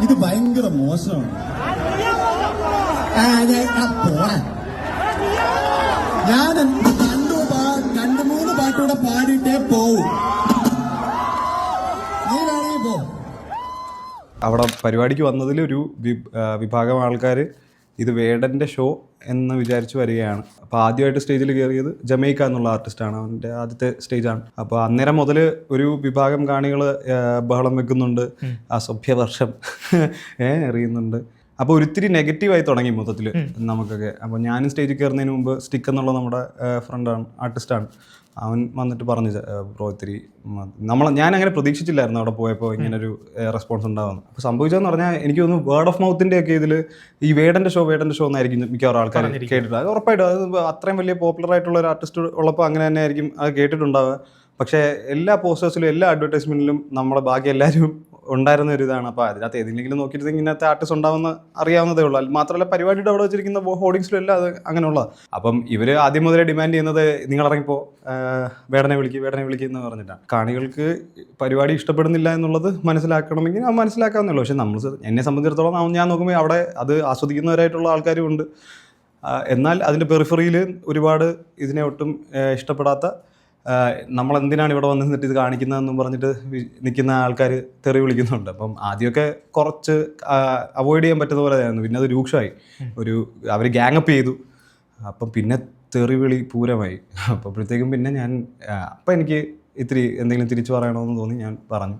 ഇത് ഭയങ്കര മോശമാണ്. ഞാൻ രണ്ടു മൂന്ന് പാട്ടൂടെ പാടിയിട്ടേ പോവും. നീ വേണമെങ്കിൽ പോ. അവിടെ പരിപാടിക്ക് വന്നതിൽ ഒരു വിഭാഗം ആൾക്കാർ ഇത് വേടൻ്റെ ഷോ എന്ന് വിചാരിച്ച് വരികയാണ്. അപ്പോൾ ആദ്യമായിട്ട് സ്റ്റേജിൽ കയറിയത് ജമൈക്ക എന്നുള്ള ആർട്ടിസ്റ്റാണ്, അവൻ്റെ ആദ്യത്തെ സ്റ്റേജാണ്. അപ്പോൾ അന്നേരം മുതൽ ഒരു വിഭാഗം കാണികൾ ബഹളം വെക്കുന്നുണ്ട്, അസഭ്യവർഷം എറിയുന്നുണ്ട്. അപ്പോൾ ഒരിത്തിരി നെഗറ്റീവായി തുടങ്ങി മൊത്തത്തിൽ നമുക്കൊക്കെ. അപ്പോൾ ഞാനും സ്റ്റേജിൽ കയറുന്നതിന് മുമ്പ് സ്റ്റിക്ക് എന്നുള്ള നമ്മുടെ ഫ്രണ്ടാണ്, ആർട്ടിസ്റ്റാണ്, അവൻ വന്നിട്ട് പറഞ്ഞു ബ്രോ ഇത്തിരി ഞാൻ അങ്ങനെ പ്രതീക്ഷിച്ചില്ലായിരുന്നു അവിടെ പോയപ്പോൾ ഇങ്ങനൊരു റെസ്പോൺസ് ഉണ്ടാകുന്നു. അപ്പോൾ സംഭവിച്ചതെന്ന് പറഞ്ഞാൽ എനിക്ക് തോന്നുന്നു വേർഡ് ഓഫ് മൗത്തിൻ്റെ ഒക്കെ ഇതിൽ ഈ വേടൻ്റെ ഷോ എന്നായിരിക്കും മിക്കവാറും ആൾക്കാർ കേട്ടിട്ട്. അത് ഉറപ്പായിട്ടും അത് അത്രയും വലിയ പോപ്പുലർ ആയിട്ടുള്ള ഒരു ആർട്ടിസ്റ്റ് ഉള്ളപ്പോൾ അങ്ങനെ തന്നെ ആയിരിക്കും അത് കേട്ടിട്ടുണ്ടാവുക. പക്ഷേ എല്ലാ പോസ്റ്റേഴ്സിലും എല്ലാ അഡ്വർടൈസ്മെൻറ്റിലും നമ്മുടെ ബാക്കി എല്ലാവരും ഉണ്ടായിരുന്ന ഒരു ഇതാണ്. അപ്പോൾ അതിനകത്ത് ഏതെങ്കിലും നോക്കിയിട്ട് ഇങ്ങനത്തെ ആർട്ടിസ്റ്റ് ഉണ്ടാവുമെന്ന് അറിയാവുന്നതേ ഉള്ളൂ. മാത്രമല്ല പരിപാടിയുടെ അവിടെ വെച്ചിരിക്കുന്ന ഹോർഡിങ്സിലും എല്ലാം അത് അങ്ങനെയുള്ളത്. അപ്പം ഇവർ ആദ്യം മുതലേ ഡിമാൻഡ് ചെയ്യുന്നത് നിങ്ങൾ ഇറങ്ങിപ്പോൾ വേടനെ വിളിക്കുക എന്ന് പറഞ്ഞിട്ടാണ്. കാണികൾക്ക് പരിപാടി ഇഷ്ടപ്പെടുന്നില്ല എന്നുള്ളത് മനസ്സിലാക്കണമെങ്കിൽ അത് മനസ്സിലാക്കാവുന്നേ ഉള്ളൂ. പക്ഷേ എന്നെ സംബന്ധിച്ചിടത്തോളം ഞാൻ നോക്കുമ്പോൾ അവിടെ അത് ആസ്വദിക്കുന്നവരായിട്ടുള്ള ആൾക്കാരും ഉണ്ട്. എന്നാൽ അതിൻ്റെ പെറിഫറിയിൽ ഒരുപാട് ഇതിനെ ഒട്ടും ഇഷ്ടപ്പെടാത്ത, നമ്മളെന്തിനാണ് ഇവിടെ വന്ന് നിന്നിട്ട് ഇത് കാണിക്കുന്നതെന്നും പറഞ്ഞിട്ട് നിൽക്കുന്ന ആൾക്കാർ തെറി വിളിക്കുന്നുണ്ട്. അപ്പം ആദ്യമൊക്കെ കുറച്ച് അവോയ്ഡ് ചെയ്യാൻ പറ്റുന്ന പോലെ ആയിരുന്നു. പിന്നെ അത് രൂക്ഷമായി, അവർ ഗ്യാങ്ങപ്പ് ചെയ്തു. അപ്പം പിന്നെ തെറി വിളി പൂരമായി. അപ്പോഴത്തേക്കും പിന്നെ അപ്പം എനിക്ക് ഇത്തിരി എന്തെങ്കിലും തിരിച്ചു പറയണമെന്ന് തോന്നി, ഞാൻ പറഞ്ഞു.